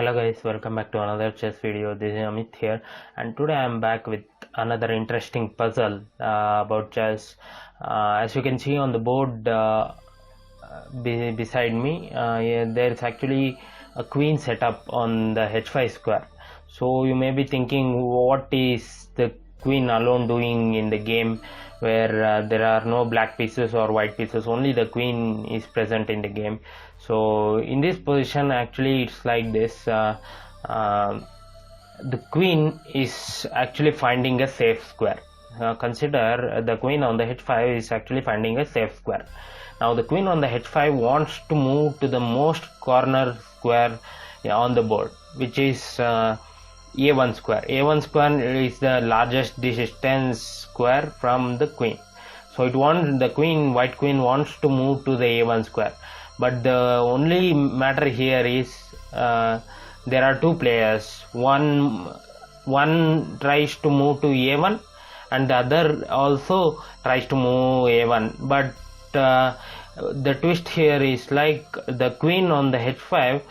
Hello guys, welcome back to another chess video. This is Amit here, and today I am back with another interesting puzzle about chess. As you can see on the board beside me, there is actually a queen setup on the h5 square. So you may be thinking, what is the queen alone doing in the game where there are no black pieces or white pieces, only the queen is present in the game. So in this position, actually it's like this. The queen is actually finding a safe square. Consider the queen on the h5 is actually finding a safe square. Now the queen on the h5 wants to move to the most corner square on the board, which is a1 square. A1 square is the largest distance square from the queen. So white queen wants to move to the a1 square. But the only matter here is there are two players. One tries to move to a1 and the other also tries to move a1. But the twist here is like the queen on the h5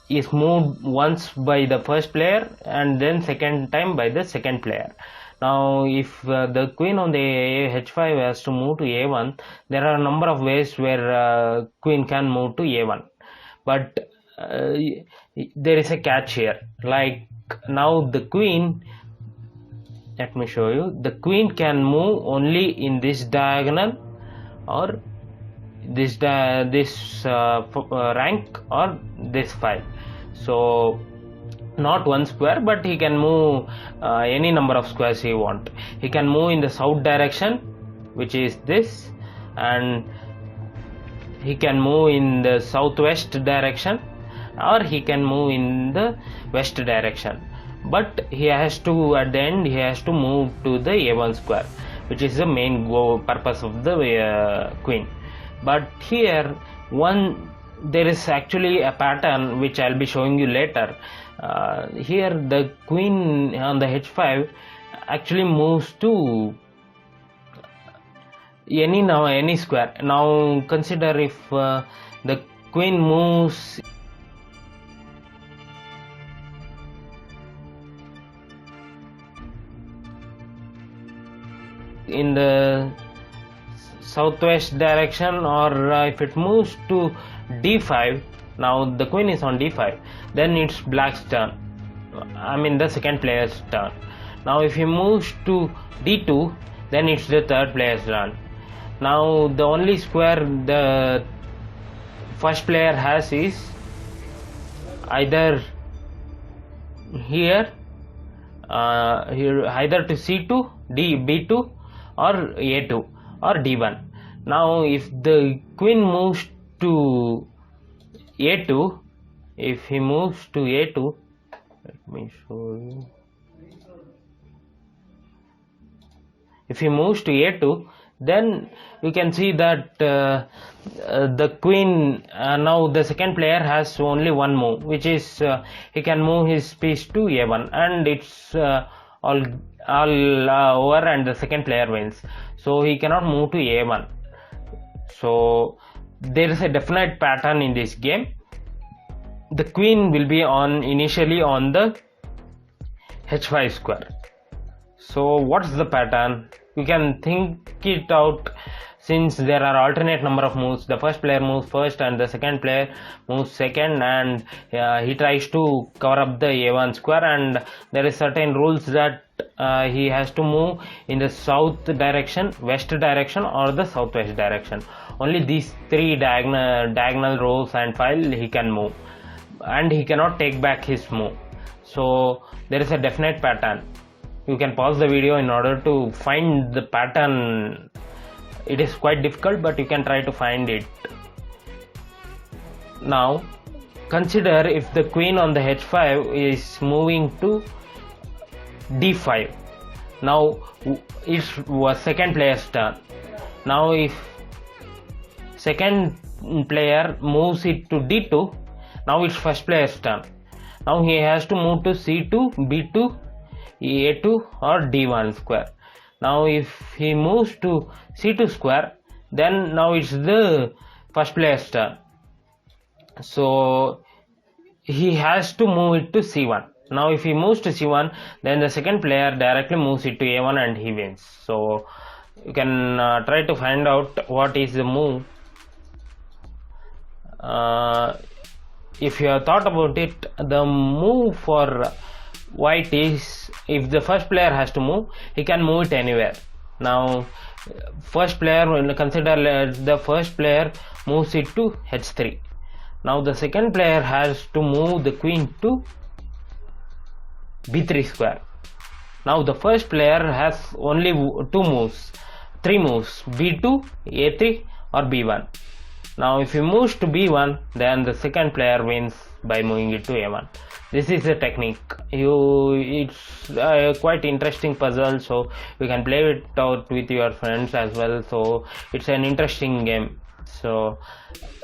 is moved once by the first player and then second time by the second player. Now if the queen on the h5 has to move to a1, there are a number of ways where queen can move to a1, but there is a catch here. Like now the queen, let me show you, the queen can move only in this diagonal or this rank or this file. So not one square, but he can move any number of squares he want. He can move in the south direction, which is this, and he can move in the southwest direction, or he can move in the west direction. But he has to, at the end, he has to move to the a1 square, which is the main purpose of the queen. But here there is actually a pattern which I'll be showing you later. Here the queen on the h5 actually moves to any square. Now consider if the queen moves in the southwest direction, or if it moves to d5. Now the queen is on d5, then it's black's turn, I mean the second player's turn. Now if he moves to d2, then it's the third player's turn. Now the only square the first player has is either here, either to c2, b2, or a2 or d1. Now if the queen moves to a2, if he moves to a2, let me show you. If he moves to a2, then you can see that the queen, now the second player has only one move, which is he can move his piece to a1, and it's all over, and the second player wins. So he cannot move to a1. So there is a definite pattern in this game. The queen will be initially on the h5 square. So what's the pattern? You can think it out. Since there are alternate number of moves, the first player moves first and the second player moves second, and he tries to cover up the a1 square, and there is certain rules that he has to move in the south direction, west direction, or the southwest direction. Only these three diagonal rows and file he can move, and he cannot take back his move. So there is a definite pattern. You can pause the video in order to find the pattern. It is quite difficult, but you can try to find it. Now consider if the queen on the h5 is moving to d5. Now it was second player's turn. Now if second player moves it to d2, now it's first player's turn. Now he has to move to c2, b2, a2, or d1 square. Now if he moves to c2 square, then now it's the first player's turn. So he has to move it to c1. Now if he moves to c1, then the second player directly moves it to a1 and he wins. So you can try to find out what is the move. If you have thought about it, the move for white is, if the first player has to move, he can move it anywhere. Now first player, consider the first player moves it to h3. Now the second player has to move the queen to b3 square. Now the first player has only three moves, b2, a3 or b1. Now if he moves to b1, then the second player wins by moving it to a1. This is the technique. It's a quite interesting puzzle, so you can play it out with your friends as well. So it's an interesting game. So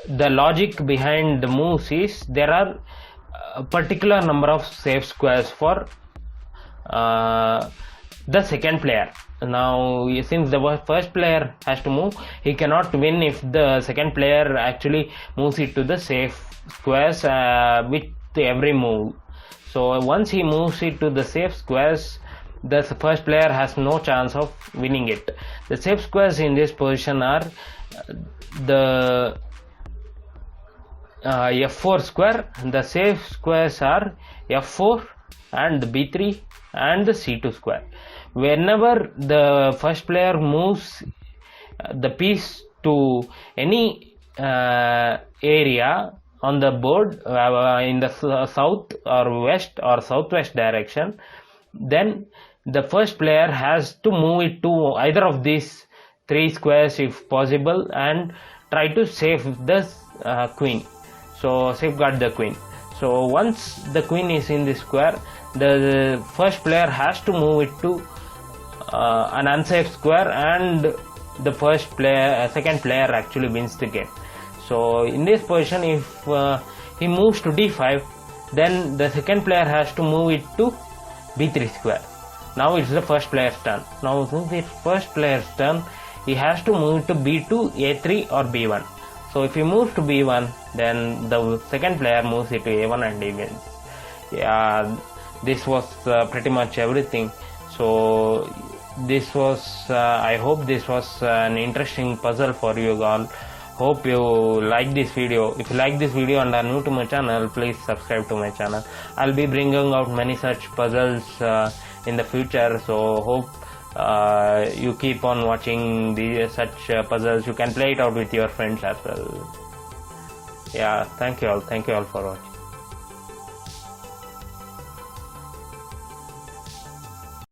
the logic behind the moves is there are a particular number of safe squares for the second player. Now since the first player has to move, he cannot win if the second player actually moves it to the safe squares with every move. So once he moves it to the safe squares, the first player has no chance of winning it. The safe squares in this position are the f4 square. The safe squares are f4 and the b3 and the c2 square. Whenever the first player moves the piece to any area on the board in the south or west or southwest direction, then the first player has to move it to either of these three squares if possible and try to save the queen. So safeguard the queen. So once the queen is in this square, the first player has to move it to an unsafe square, and the second player actually wins the game. So in this position, if he moves to d5, then the second player has to move it to b3 square. Now it's the first player's turn. Now since it's first player's turn, he has to move it to b2, a3 or b1. So if he moves to b1, then the second player moves it to a1 and he wins. Yeah, this was pretty much everything. So this was I hope this was an interesting puzzle for you all. Hope you like this video. If you like this video and are new to my channel, please subscribe to my channel. I'll be bringing out many such puzzles in the future, so hope you keep on watching such puzzles. You can play it out with your friends as well. Yeah, thank you all for watching.